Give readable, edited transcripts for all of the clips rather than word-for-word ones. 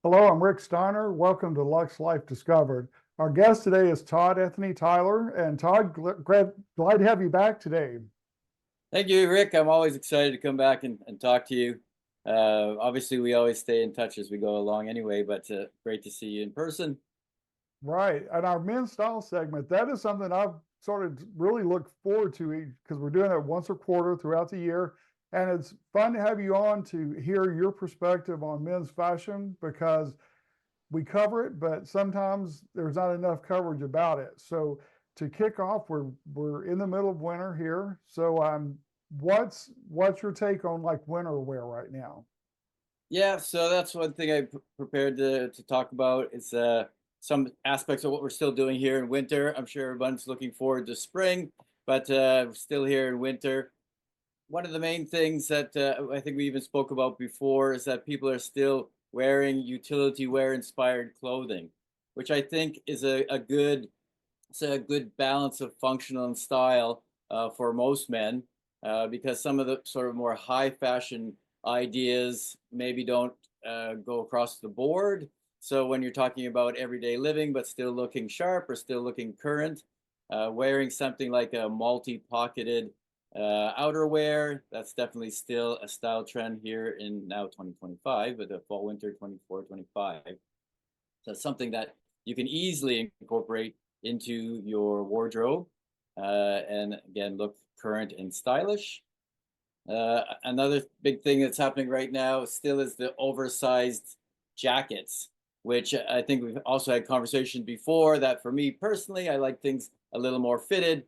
Hello, I'm Rick Steiner. Welcome to Luxe Life Discovered. Our guest today is Todd Anthony Taylor. And Todd, glad to have you back today. Thank you, Rick. I'm always excited to come back and talk to you. Obviously, we always stay in touch as we go along anyway, but great to see you in person. Right. And our men's style segment, that is something I've sort of really looked forward to because we're doing it once a quarter throughout the year. And it's fun to have you on to hear your perspective on men's fashion because we cover it, but sometimes there's not enough coverage about it. So to kick off, we're in the middle of winter here. So what's your take on like winter wear right now? Yeah, so that's one thing I prepared to talk about. It's some aspects of what we're still doing here in winter. I'm sure everyone's looking forward to spring, but we're still here in winter. One of the main things that I think we even spoke about before is that people are still wearing utility wear inspired clothing, which I think is it's a good balance of functional and style for most men, because some of the sort of more high fashion ideas maybe don't go across the board. So when you're talking about everyday living, but still looking sharp or still looking current, wearing something like a multi-pocketed outerwear, that's definitely still a style trend here in now 2025, with the fall winter 24-25. So it's something that you can easily incorporate into your wardrobe, and again, look current and stylish. Another big thing that's happening right now still is the oversized jackets, which I think we've also had conversation before that for me personally, I like things a little more fitted.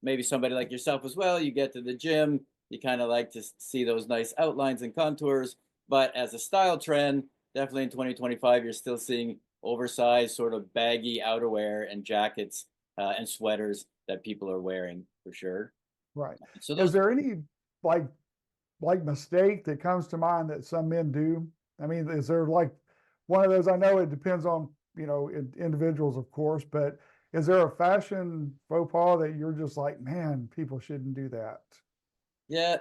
Maybe somebody like yourself as well, you get to the gym, you kind of like to see those nice outlines and contours. But as a style trend, definitely in 2025, you're still seeing oversized, sort of baggy outerwear and jackets and sweaters that people are wearing for sure. Right. So Is those, there any like mistake that comes to mind that some men do? I mean, is there like one of those? I know it depends on, individuals, of course, but is there a fashion faux pas that you're just like, man, people shouldn't do that? yeah,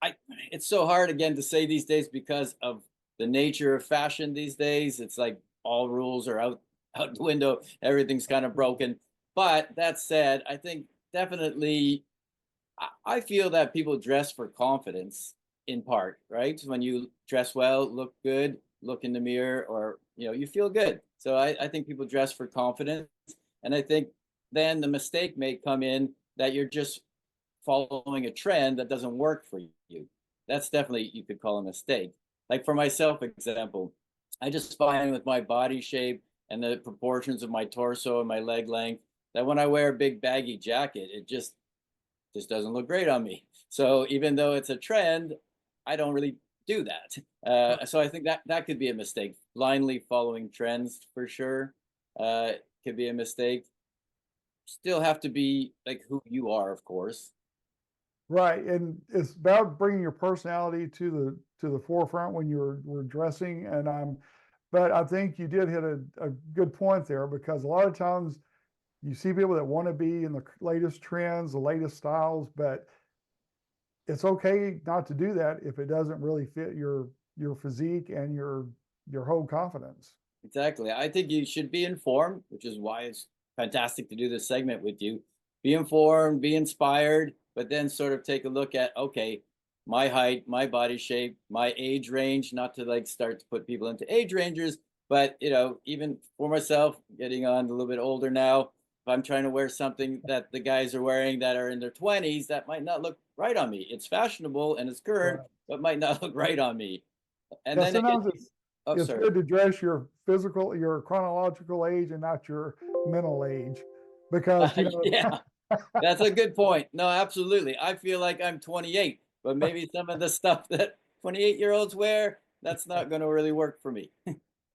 I it's so hard again to say these days because of the nature of fashion these days. It's like all rules are out the window. Everything's kind of broken. But that said, I think definitely I feel that people dress for confidence in part, right? When you dress well, look good, look in the mirror, or you feel good. So I think people dress for confidence. And I think then the mistake may come in that you're just following a trend that doesn't work for you. That's definitely, you could call a mistake. Like for myself, example, I just find with my body shape and the proportions of my torso and my leg length that when I wear a big baggy jacket, it just doesn't look great on me. So even though it's a trend, I don't really do that. So I think that that could be a mistake. Blindly following trends for sure could be a mistake. Still have to be like who you are, of course. Right, and it's about bringing your personality to the forefront when we're dressing. But I think you did hit a good point there because a lot of times you see people that want to be in the latest trends, the latest styles, but it's okay not to do that if it doesn't really fit your physique and your whole confidence. Exactly. I think you should be informed, which is why it's fantastic to do this segment with you. Be informed, be inspired, but then sort of take a look at, okay, my height, my body shape, my age range, not to like start to put people into age ranges, but even for myself, getting on a little bit older now, if I'm trying to wear something that the guys are wearing that are in their 20s, that might not look right on me. It's fashionable and it's current, Right. but might not look right on me. And Yeah, then sometimes oh, it's sorry. good to dress your chronological age and not your mental age, because Yeah. That's a good point. No, absolutely. I feel like I'm 28, but maybe some of the stuff that 28-year-olds wear, that's not going to really work for me.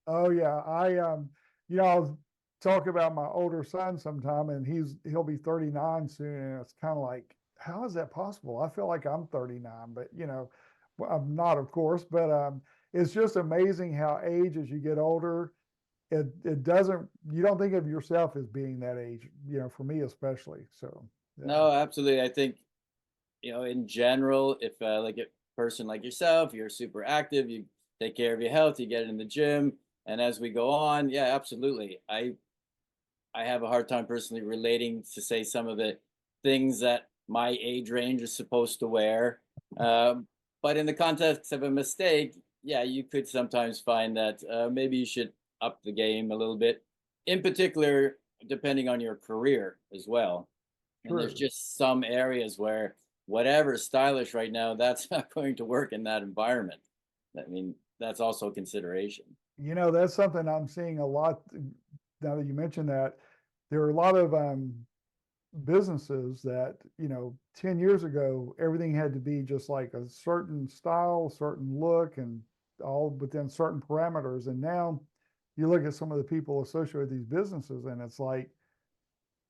oh yeah, I'll talk about my older son sometime, and he'll be 39 soon, and it's kind of like, how is that possible? I feel like I'm 39, but well, I'm not, of course, but it's just amazing how age as you get older, it doesn't you don't think of yourself as being that age, for me especially. So yeah. No, absolutely. I think, in general, if like a person like yourself, you're super active, you take care of your health, you get in the gym, And as we go on, yeah, absolutely. I have a hard time personally relating to say some of the things that my age range is supposed to wear. Um, but in the context of a mistake, yeah, you could sometimes find that maybe you should up the game a little bit. In particular, depending on your career as well. And there's True. just some areas where whatever's stylish right now, that's not going to work in that environment. I mean, that's also a consideration. You know, that's something I'm seeing a lot now that you mention that. There are a lot of businesses that, 10 years ago, everything had to be just like a certain style, certain look, and all within certain parameters. And now you look at some of the people associated with these businesses, and it's like,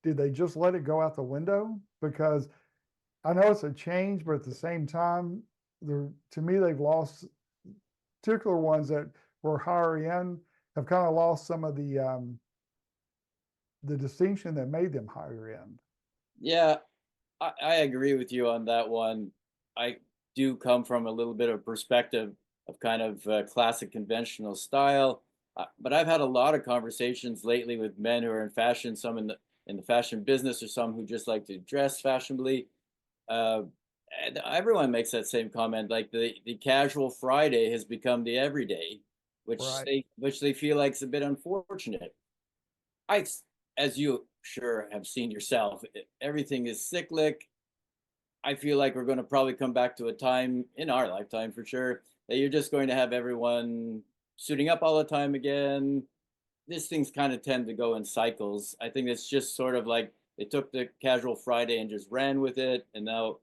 did they just let it go out the window? Because I know it's a change, but at the same time, to me, they've lost particular ones that were higher end have kind of lost some of the distinction that made them higher end. Yeah, I agree with you on that one. I do come from a little bit of perspective of kind of classic conventional style, but I've had a lot of conversations lately with men who are in fashion, some in the fashion business, or some who just like to dress fashionably. Uh, and everyone makes that same comment, like the casual Friday has become the everyday, Right. which they feel like is a bit unfortunate. I, as you sure have seen yourself, everything is cyclic. I feel like we're going to probably come back to a time in our lifetime for sure that you're just going to have everyone suiting up all the time again. These things kind of tend to go in cycles. I think it's just sort of like they took the casual Friday and just ran with it. And now,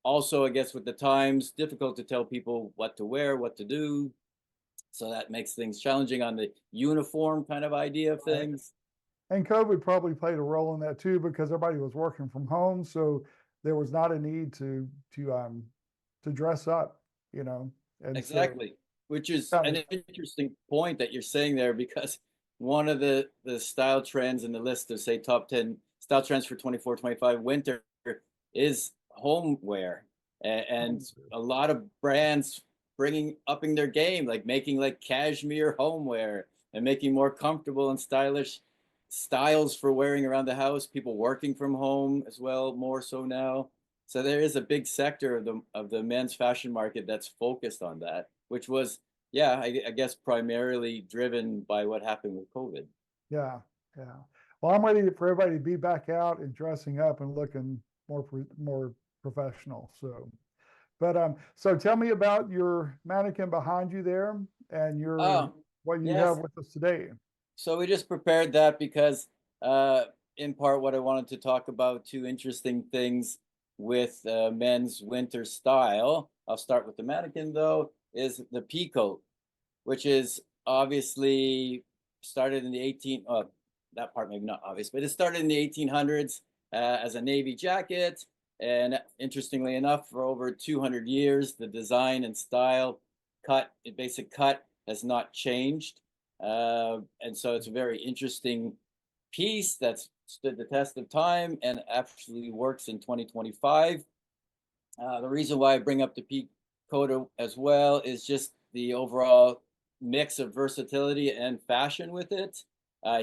also, I guess with the times, difficult to tell people what to wear, what to do. So that makes things challenging on the uniform kind of idea of Right. things. And COVID probably played a role in that too, because everybody was working from home, so there was not a need to dress up, you know. And so, Exactly, which is kind an of, interesting point that you're saying there, because one of the style trends in the list of say top 10 style trends for 24-25 winter is homeware, and a lot of brands bringing upping their game, like making like cashmere homeware and making more comfortable and stylish styles for wearing around the house, people working from home as well, more so now. So there is a big sector of the men's fashion market that's focused on that, which was, yeah, I guess primarily driven by what happened with COVID. yeah, yeah. Well, I'm ready for everybody to be back out and dressing up and looking more professional. So, but so tell me about your mannequin behind you there and your Oh, what you have yes. with us today. So we just prepared that because, in part, what I wanted to talk about two interesting things with men's winter style. I'll start with the mannequin though, is the pea coat, which is obviously started in the that part maybe not obvious, but it started in the 1800s as a navy jacket. And interestingly enough, for over 200 years, the design and style basic cut has not changed. And so it's a very interesting piece that's stood the test of time and actually works in 2025. The reason why I bring up the peak coda as well is just the overall mix of versatility and fashion with it.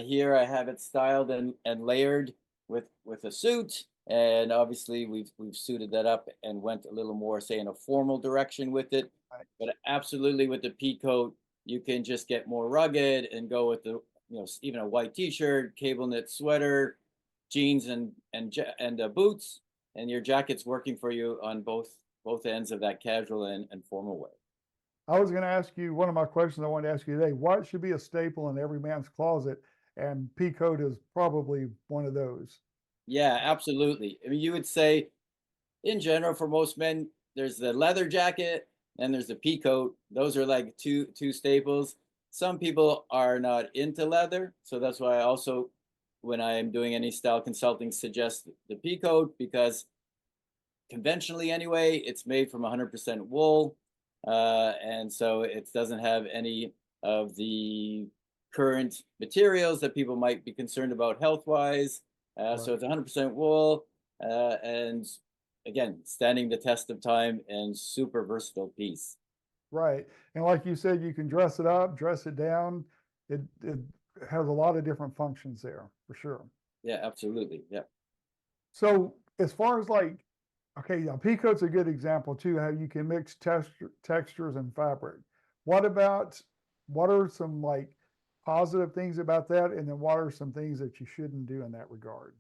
Here I have it styled and layered with a suit, and obviously we've suited that up and went a little more, say, in a formal direction with it. Right. But absolutely, with the pea coat, you can just get more rugged and go with the even a white T-shirt, cable knit sweater, jeans and boots, and your jacket's working for you on both ends of that casual and formal wear. I was going to ask you one of my questions I wanted to ask you today. What should be a staple in every man's closet? And pea coat is probably one of those. Yeah, absolutely. I mean, you would say in general for most men, there's the leather jacket and there's the pea coat. Those are like two staples. Some people are not into leather, so that's why I also, when I am doing any style consulting, suggest the pea coat, because conventionally anyway, it's made from 100% wool, and so it doesn't have any of the current materials that people might be concerned about health wise. So Right. it's 100% wool, and again, standing the test of time and super versatile piece. Right. And like you said, you can dress it up, dress it down. it has a lot of different functions there for sure. Yeah, absolutely. Yeah. So as far as like, okay, now Peacoat's a good example too, how you can mix textures and fabric. What about, what are some like positive things about that? And then what are some things that you shouldn't do in that regard?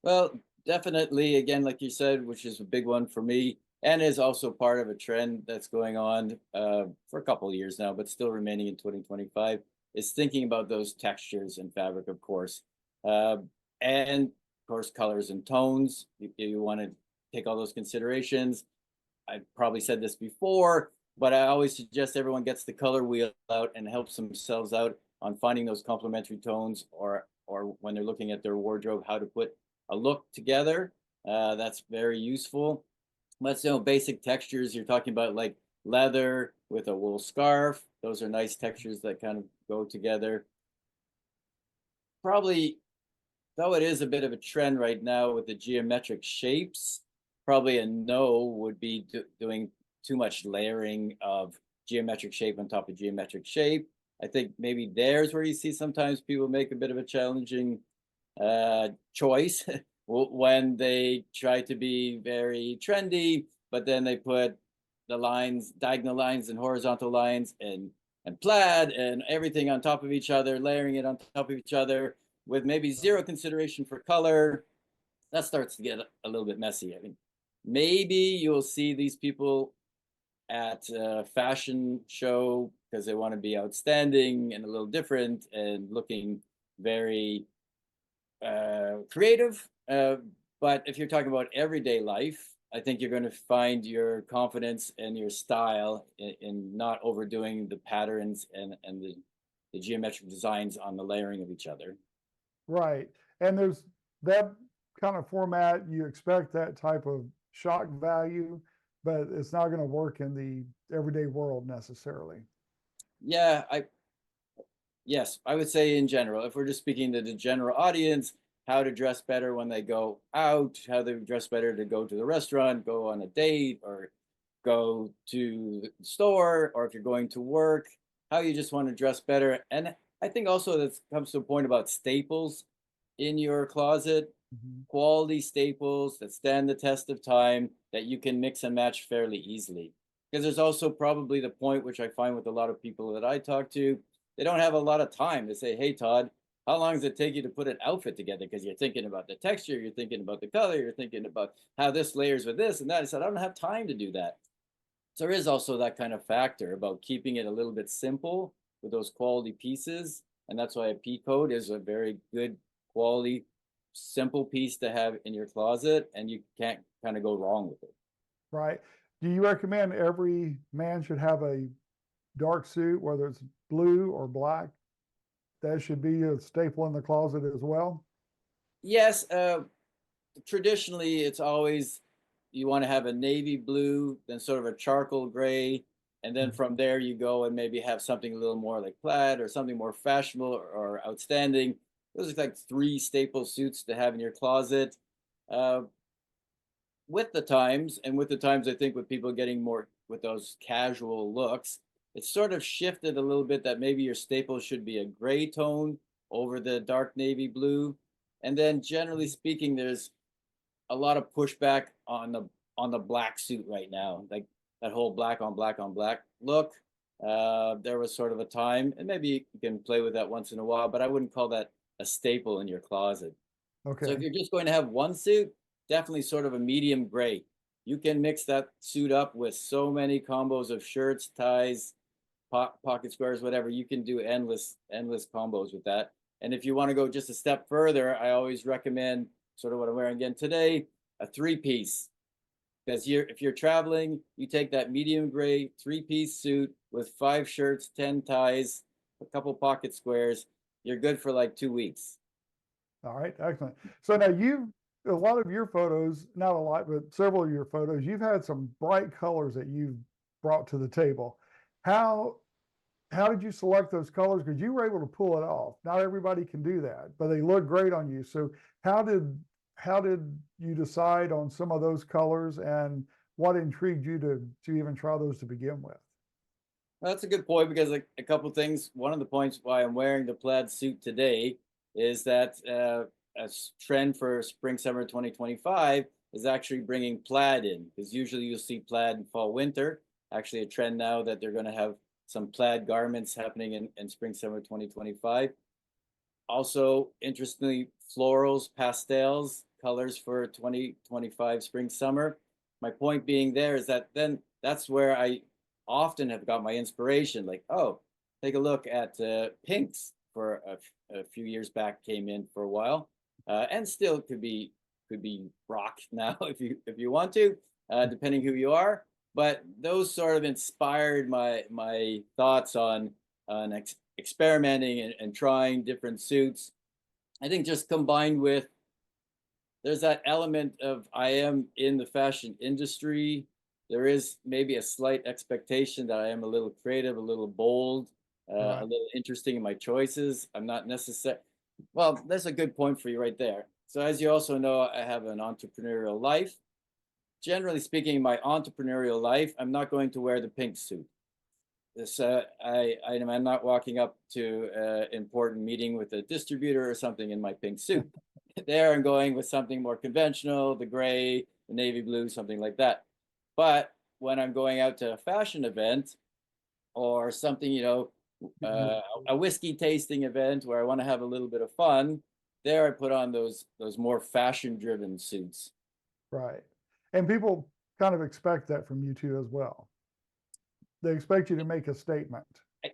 Well, definitely, again, like you said, which is a big one for me, and is also part of a trend that's going on for a couple of years now, but still remaining in 2025, is thinking about those textures and fabric, of course. Uh, and of course, colors and tones. You want to take all those considerations. I probably said this before, but I always suggest everyone gets the color wheel out and helps themselves out on finding those complementary tones, or when they're looking at their wardrobe, how to put a look together. That's very useful. Let's know basic textures. You're talking about like leather with a wool scarf. Those are nice textures that kind of go together. Probably, though it is a bit of a trend right now with the geometric shapes, probably a no would be doing too much layering of geometric shape on top of geometric shape. I think maybe there's where you see sometimes people make a bit of a challenging choice when they try to be very trendy, but then they put the lines, diagonal lines and horizontal lines and plaid and everything on top of each other, layering it on top of each other with maybe zero consideration for color. That starts to get a little bit messy. I mean, maybe you'll see these people at a fashion show because they want to be outstanding and a little different and looking very creative. But if you're talking about everyday life, I think you're going to find your confidence and your style in not overdoing the patterns and the geometric designs on the layering of each other. Right. And there's that kind of format, you expect that type of shock value, but it's not going to work in the everyday world necessarily. Yeah, yes, I would say in general, if we're just speaking to the general audience, how to dress better when they go out, how to dress better to go to the restaurant, go on a date, or go to the store, or if you're going to work, how you just want to dress better. And I think also that comes to a point about staples in your closet, Mhm. quality staples that stand the test of time that you can mix and match fairly easily. Because there's also probably the point, which I find with a lot of people that I talk to, they don't have a lot of time to say, hey, Todd, how long does it take you to put an outfit together? Because you're thinking about the texture, you're thinking about the color, you're thinking about how this layers with this and that. I said, I don't have time to do that. So there is also that kind of factor about keeping it a little bit simple with those quality pieces. And that's why a P code is a very good quality, simple piece to have in your closet, and you can't kind of go wrong with it. Right. Do you recommend every man should have a dark suit, whether it's blue or black? That should be a staple in the closet as well. Yes, traditionally it's always you want to have a navy blue, then sort of a charcoal gray, and then from there you go and maybe have something a little more like plaid or something more fashionable or outstanding. Those are like three staple suits to have in your closet. Uh, with the times, and with the times, I think with people getting more with those casual looks, it's sort of shifted a little bit that maybe your staple should be a gray tone over the dark navy blue. And then generally speaking, there's a lot of pushback on the black suit right now, like that whole black on black on black look. There was sort of a time, and maybe you can play with that once in a while, but I wouldn't call that a staple in your closet. So if Okay. you're just going to have one suit, definitely sort of a medium gray. You can mix that suit up with so many combos of shirts, ties, pocket squares, whatever. You can do endless combos with that. And if you want to go just a step further, I always recommend sort of what I'm wearing again today, a three-piece. Because if you're traveling, you take that medium gray three-piece suit with 5 shirts, 10 ties, a couple pocket squares. You're good for like 2 weeks. All right. Excellent. So now a lot of your photos, not a lot, but several of your photos, you've had some bright colors that you've brought to the table. How how did you select those colors? Because you were able to pull it off. Not everybody can do that, but they look great on you. So how did how did you decide on some of those colors, and what intrigued you to even try those to begin with? That's a good point because like a couple things. One of the points why I'm wearing the plaid suit today is that trend for spring summer 2025 is actually bringing plaid in, because usually you'll see plaid in fall winter. Actually, a trend now that they're going to have some plaid garments happening in spring summer 2025. Also, interestingly, florals, pastels, colors for 2025 spring summer. My point being there is that then that's where I often have got my inspiration. Like, oh, take a look at pinks for a few years back, came in for a while, and still could be rock now if you want to, depending who you are. But those sort of inspired my thoughts on experimenting and trying different suits. I think just combined with there's that element of I am in the fashion industry. There is maybe a slight expectation that I am a little creative, a little bold, a Right. little interesting in my choices. I'm not necessarily, well, that's a good point for you right there. So, as you also know, I have an entrepreneurial life. Generally speaking, in my entrepreneurial life, I'm not going to wear the pink suit. This I'm not walking up to an important meeting with a distributor or something in my pink suit. There I'm going with something more conventional, the gray, the navy blue, something like that. But when I'm going out to a fashion event or something, a whiskey tasting event where I want to have a little bit of fun, there I put on those more fashion driven suits. Right. And people kind of expect that from you too as well. They expect you to make a statement.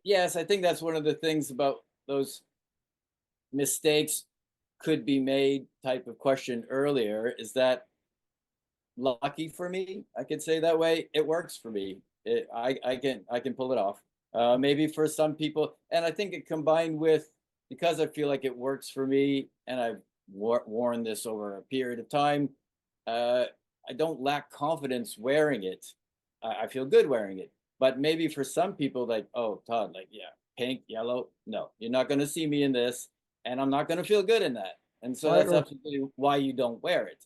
Yes, I think that's one of the things about those mistakes could be made type of question earlier, is that lucky for me, I could say that way, it works for me. I can pull it off. Maybe for some people, and I think it combined with, because I feel like it works for me and I've worn this over a period of time, uh, I don't lack confidence wearing it. I feel good wearing it. But maybe for some people, like, oh, Todd, like, yeah, pink, yellow, no, you're not going to see me in this, and I'm not going to feel good in that. And so Right. that's Or absolutely why you don't wear it.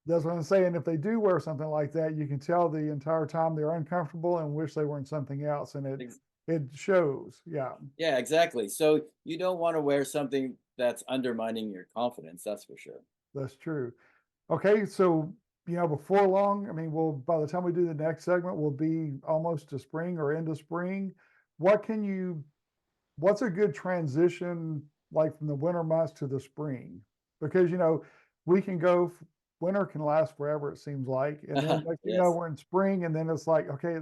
that's what I'm saying. If they do wear something like that, you can tell the entire time they're uncomfortable and wish they were in something else. And Ex- it shows. Yeah, Yeah, exactly. So you don't want to wear something that's undermining your confidence. That's for sure. that's true. Okay, so before long, I mean, by the time we do the next segment, we'll be almost to spring or into spring. What can you what's a good transition like from the winter months to the spring? Because we can go winter can last forever, it seems like. And then next thing you know, Yes. we're in spring and then it's like, okay,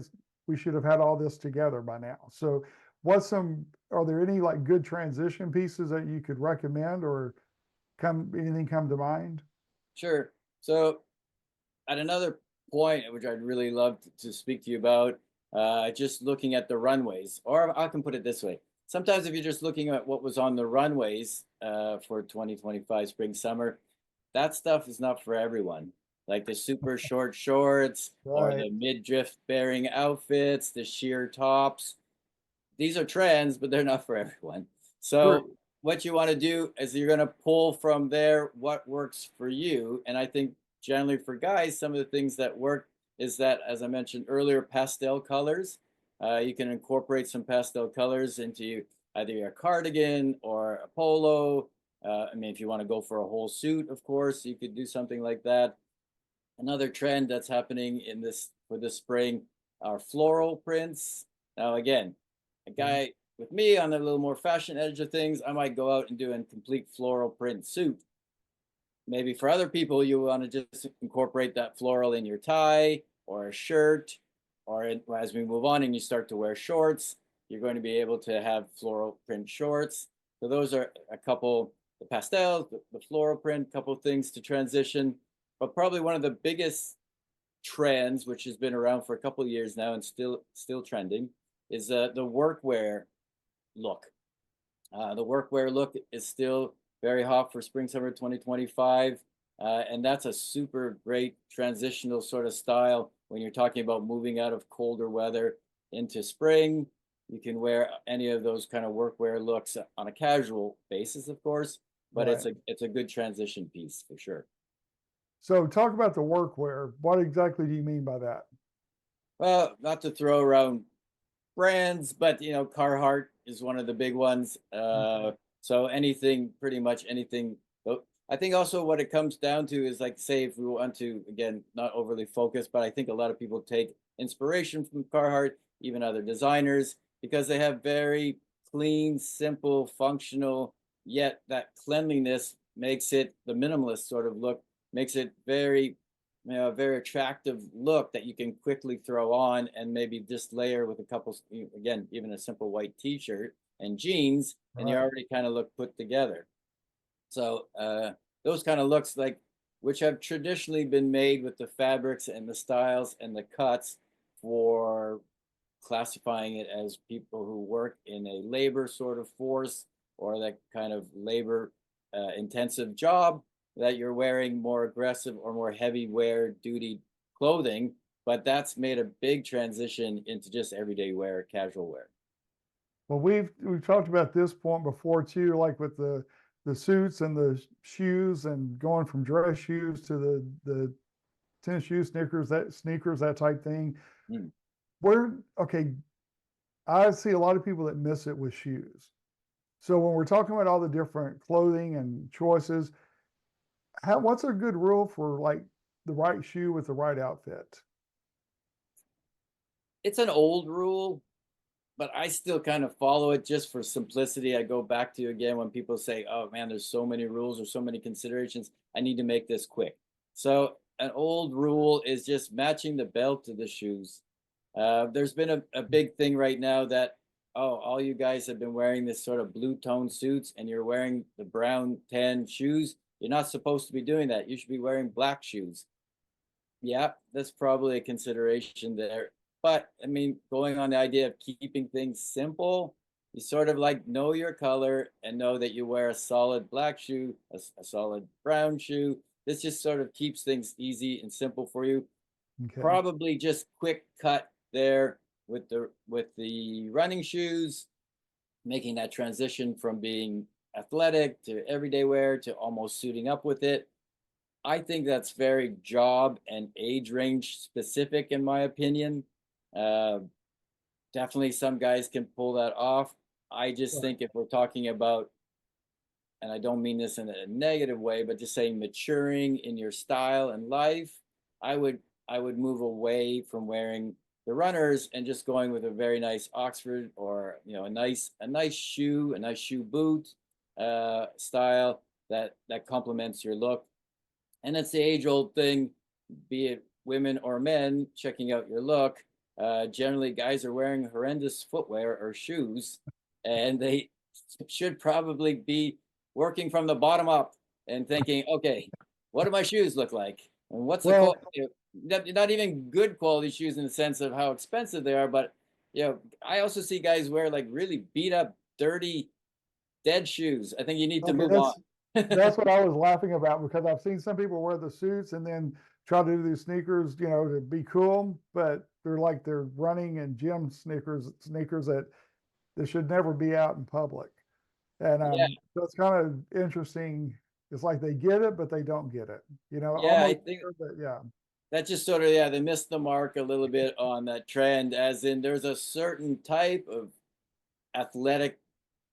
we should have had all this together by now. So are there any like good transition pieces that you could recommend or anything come to mind? Sure. So at another point, which I'd really love to speak to you about, just looking at the runways, or I can put it this way. Sometimes if you're just looking at what was on the runways for 2025 spring summer, that stuff is not for everyone. Like the super short shorts or Right. the mid-drift bearing outfits, the sheer tops. These are trends, but they're not for everyone. So True. what you want to do is you're going to pull from there what works for you. And I think generally for guys, some of the things that work is that, as I mentioned earlier, pastel colors. You can incorporate some pastel colors into either your cardigan or a polo. I mean, if you want to go for a whole suit, of course, you could do something like that. Another trend that's happening in this for this spring are floral prints. Now, again, a Mhm. guy with me on the little more fashion edge of things, I might go out and do a complete floral print suit. Maybe for other people, you want to just incorporate that floral in your tie or a shirt, or as we move on and you start to wear shorts, you're going to be able to have floral print shorts. So those are a couple, the pastels, the floral print, couple things to transition. But probably one of the biggest trends, which has been around for a couple of years now and still trending, is the workwear look. The workwear look is still very hot for spring summer 2025, and that's a super great transitional sort of style when you're talking about moving out of colder weather into spring. You can wear any of those kind of workwear looks on a casual basis, of course, but Right. it's a good transition piece for sure. So talk about the workwear. What exactly do you mean by that? Well, not to throw around brands, but you know, Carhartt is one of the big ones. So anything, pretty much anything. I think also what it comes down to is like, say, if we want to, again, not overly focused, but I think a lot of people take inspiration from Carhartt, even other designers, because they have very clean, simple, functional, yet that cleanliness makes it the minimalist sort of look, makes it very, you know, a very attractive look that you can quickly throw on and maybe just layer with a couple, again, even a simple white t-shirt and jeans, and you Right. already kind of look put together. So those kind of looks like, which have traditionally been made with the fabrics and the styles and the cuts for classifying it as people who work in a labor sort of force or that kind of labor intensive job, that you're wearing more aggressive or more heavy wear duty clothing. But that's made a big transition into just everyday wear, casual wear. Well, we've talked about this point before too, like with the suits and the shoes and going from dress shoes to the tennis shoes, sneakers, that type thing. Mm. Where okay, I see a lot of people that miss it with shoes. So when we're talking about all the different clothing and choices, what's a good rule for like the right shoe with the right outfit? It's an old rule, but I still kind of follow it just for simplicity. I go back to again when people say, "Oh man, there's so many rules or so many considerations. I need to make this quick." So an old rule is just matching the belt to the shoes. There's been a big thing right now that, oh, all you guys have been wearing this sort of blue tone suits and you're wearing the brown tan shoes. You're not supposed to be doing that. You should be wearing black shoes. Yeah, that's probably a consideration there. But I mean, going on the idea of keeping things simple, you sort of like know your color and know that you wear a solid black shoe, a solid brown shoe. This just sort of keeps things easy and simple for you. Okay. Probably just quick cut there with the running shoes, making that transition from being athletic to everyday wear to almost suiting up with it. I think that's very job and age range specific, in my opinion. Uh, Definitely some guys can pull that off. I just Right. think if we're talking about, and I don't mean this in a negative way, but just saying maturing in your style and life, I would I would move away from wearing the runners and just going with a very nice Oxford or you know a nice shoe boot style that complements your look. And it's the age old thing, be it women or men checking out your look. Generally, guys are wearing horrendous footwear or shoes, and they should probably be working from the bottom up and thinking, okay, what do my shoes look like? And what's the Well, quality? Not even good quality shoes in the sense of how expensive they are, but you know, I also see guys wear like really beat up, dirty, dead shoes. I think you need to okay, move on. that's what I was laughing about because I've seen some people wear the suits and then try to do these sneakers, to be cool, but they're running in gym sneakers that should never be out in public. And Yeah, so it's kind of interesting. It's like they get it, but they don't get it. yeah, I Almost. think But yeah, that just sort of, yeah, they missed the mark a little bit on that trend, as in there's a certain type of athletic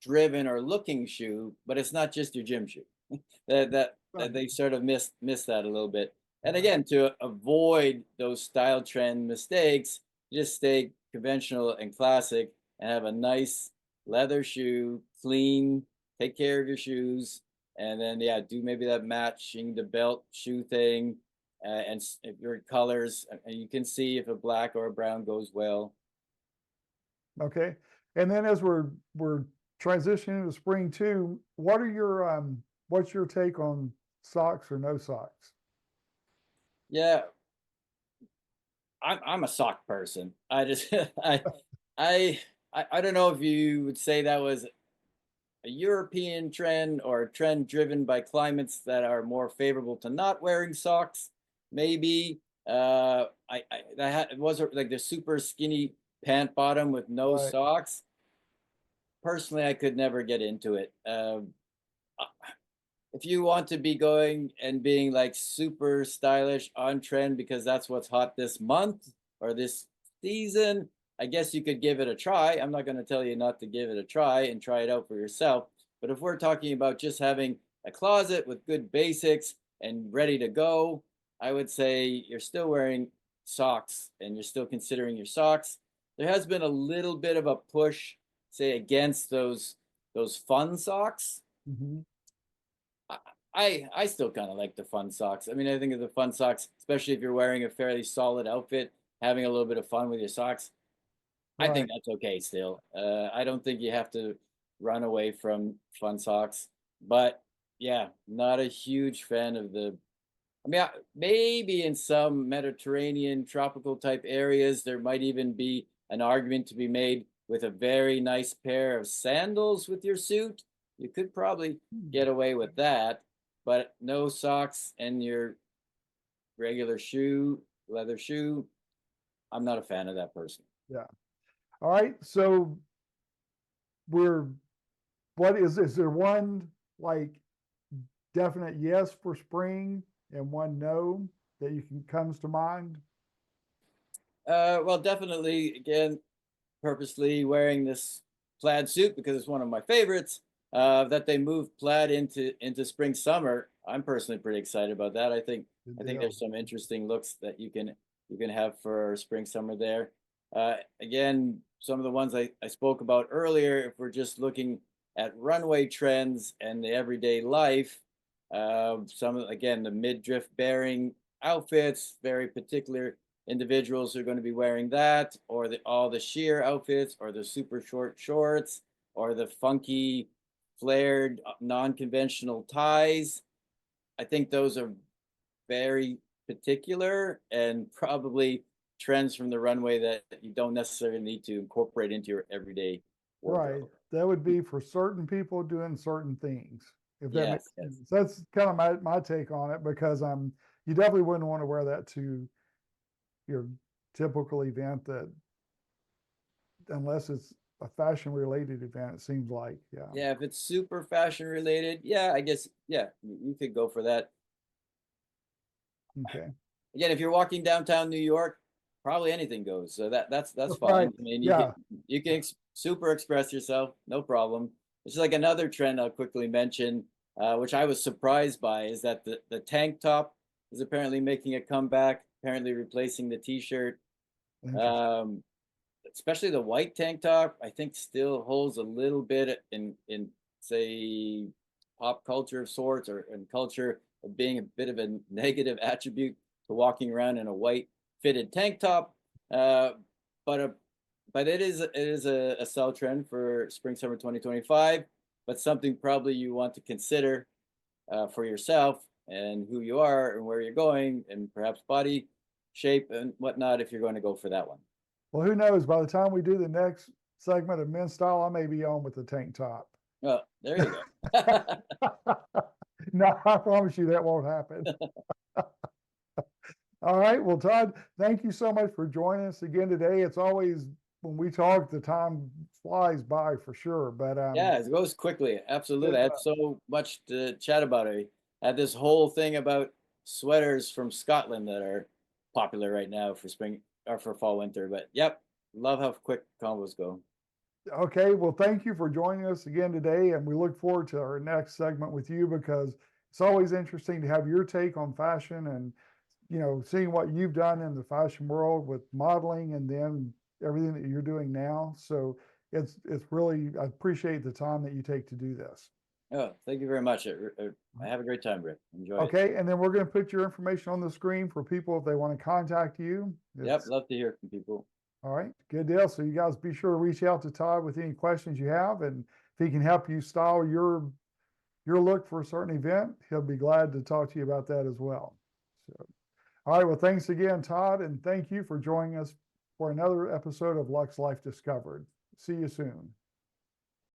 driven or looking shoe, but it's not just your gym shoe. That right, they sort of missed that a little bit. And right. again, to avoid those style trend mistakes, just stay conventional and classic and have a nice leather shoe, clean, take care of your shoes, and then yeah, do maybe that matching the belt shoe thing, and if your colors, and you can see if a black or a brown goes well. Okay. And then as we're transitioning to spring too, what's your take on socks or no socks? Yeah, I'm a sock person. I just I I don't know if you would say that was a European trend or a trend driven by climates that are more favorable to not wearing socks. Maybe I that had, it was like the super skinny pant bottom with no Right. socks. Personally, I could never get into it. Uh, if you want to be going and being like super stylish on trend because that's what's hot this month or this season, I guess you could give it a try. I'm not going to tell you not to give it a try and try it out for yourself. But if we're talking about just having a closet with good basics and ready to go, I would say you're still wearing socks and you're still considering your socks. There has been a little bit of a push, say, against those fun socks. Mhm. I still kind of like the fun socks. I mean, I think of the fun socks, especially if you're wearing a fairly solid outfit, having a little bit of fun with your socks. I Right. think that's okay still. I don't think you have to run away from fun socks, but yeah, not a huge fan of the. I mean, maybe in some Mediterranean tropical type areas, there might even be an argument to be made with a very nice pair of sandals with your suit. You could probably Hmm. get away with that, but no socks and your regular shoe, leather shoe. I'm not a fan of that person. Yeah. All right. So we're, what is there one like definite yes for spring and one no that you can comes to mind? Well, definitely, again, purposely wearing this plaid suit because it's one of my favorites. That they moved plaid into spring summer. I'm personally pretty excited about that. Good I think deal. there's some interesting looks that you can have for spring summer there. Again, some of the ones I spoke about earlier. If we're just looking at runway trends and the everyday life, again the midriff bearing outfits, very particular individuals are going to be wearing that, or all the sheer outfits, or the super short shorts, or the funky flared non-conventional ties. I think those are very particular and probably trends from the runway that you don't necessarily need to incorporate into your everyday Right. wardrobe. That would be for certain people doing certain things, if that makes Yes, yes. sense. That's kind of my take on it because you definitely wouldn't want to wear that to your typical event that unless it's a fashion related event, it seems like. Yeah. Yeah, if it's super fashion related, yeah, I guess, yeah, you could go for that. Okay. Again, if you're walking downtown New York, probably anything goes. So that's Right. fine. I mean, Yeah. you can super express yourself, no problem. It's like another trend I'll quickly mention, which I was surprised by, is that the tank top is apparently making a comeback, apparently replacing the t-shirt. Interesting. Um, Especially the white tank top, I think still holds a little bit in say pop culture of sorts, or in culture of being a bit of a negative attribute to walking around in a white fitted tank top. Uh, but a but it is a sell trend for spring summer 2025. But something probably you want to consider for yourself and who you are and where you're going, and perhaps body shape and whatnot if you're going to go for that one. Well, who knows? By the time we do the next segment of men's style, I may be on with the tank top. Oh, there you go. No, I promise you that won't happen. All right. Well, Todd, thank you so much for joining us again today. It's always when we talk, the time flies by for sure. But Yeah, it goes quickly. it, Absolutely. I had so much to chat about. I had this whole thing about sweaters from Scotland that are popular right now for spring or for fall winter. But yep, love how quick combos go. okay. Well, thank you for joining us again today, and we look forward to our next segment with you because it's always interesting to have your take on fashion and seeing what you've done in the fashion world with modeling and then everything that you're doing now. So it's really, I appreciate the time that you take to do this. Oh, thank you very much. I have a great time, Rick. Enjoy it. Okay, and then we're going to put your information on the screen for people if they want to contact you. Yep, It's love to hear from people. all right, good deal. So you guys be sure to reach out to Todd with any questions you have, and if he can help you style your look for a certain event, he'll be glad to talk to you about that as well. So, all right, well, thanks again, Todd, and thank you for joining us for another episode of Luxe Life Discovered. See you soon.